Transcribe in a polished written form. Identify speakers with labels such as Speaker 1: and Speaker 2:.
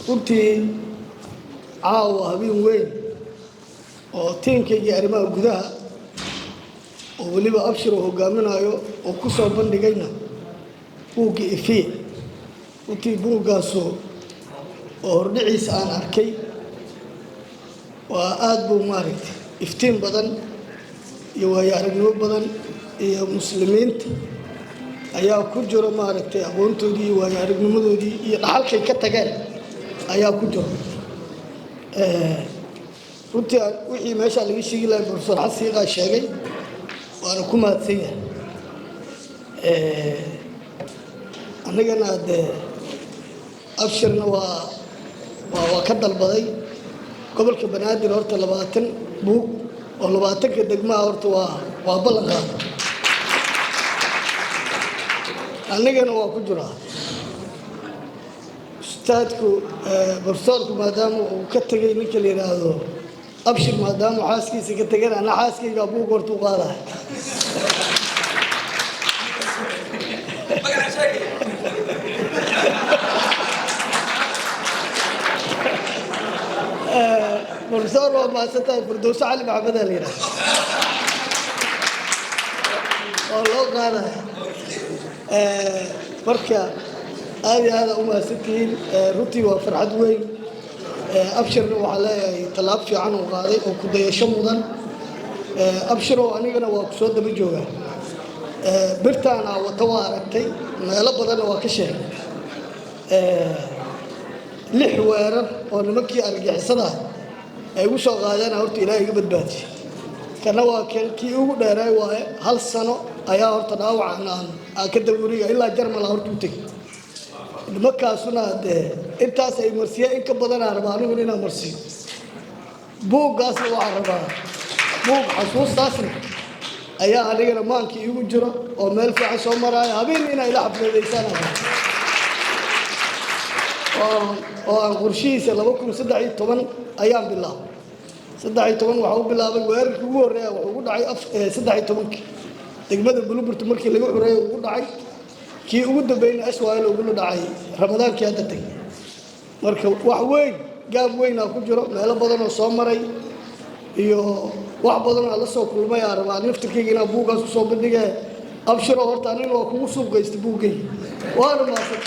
Speaker 1: runtii caawa habeen weyn oo tiimkayga arrimaha gudaha oo waliba abshir oo hogaaminayo oo ku soo bandhigayna buugga ifiye runtii buuggaasoo oo hordhiciisa aan arkay waa aad buu maaragtay iftiin badan iyo waayo aragnimo badan iyo muslimiinta ayaa ku jiro maaragtay aqoontoodii iyo waayo aragnimadoodii iyo dhaxalkay ka tageen ayaa ku jiro runtii wixii meesha laga sheegi lahaa professor xasiiqa sheegay waana ku mahadsan yahay annagana dee abshirna waa ka dalbaday gobolka banaadir horta 20 buug oo 20ka degmaha horta waa ballan qaada annagana waa ku jiraa ustaadku professorku maadaama uu ka tagay ninka la yiraahdo abshir maadaama xaaskiisa ka tagay ana xaaskayga buug horta u qaadaa professor ما ستاي فردوس علي محمد علي والله قال marka aad uma sitiin ruti waa farxad weyn abshirna waxa leeyahay talaab fiican oo qaaday oo ku dayasho mudan abshiro anigana waa ku soo daba joogaa birtaana wada waa aragtay meelo badan waa ka sheegay 6 weerar oo nimankii argixisada ay ugu soo qaadeen horta ilaahay iga badbaadiyo kana waa kii ugu dheeray waa hal sano ayaa horta dhaawacnaan ka dawriga ilaa Jarmal horta u tagay nimankaasuna intaas ay marsiyeen in ka badan arbaan inuu marsiyo buuggaas waa rabaa buug xasuustaasna ayaa anigana maankii igu jiro oo meel fiican soo maraya habeen inay la xafladeysaan oo aan qorshihiisa 2013 ayaan bilaabay 13 waxa uu bilaabay weerarkii ugu horeeyay wuxuu ugu dhacay 13 degmada Bulburtu markii lagu xoreeyay ugu dhacay kii ugu dambeeyay Aswaal ugu dhacay Ramadaankii hadda tagay marka wax weyn gaab weyn ku jiro meelo badan oo soo maray iyo wax badan oo la soo kulmay arbaan naftirkayga buugaas soo bandhigay abshiro horta aniga waa kugu suuq gaystay buugay waana maasay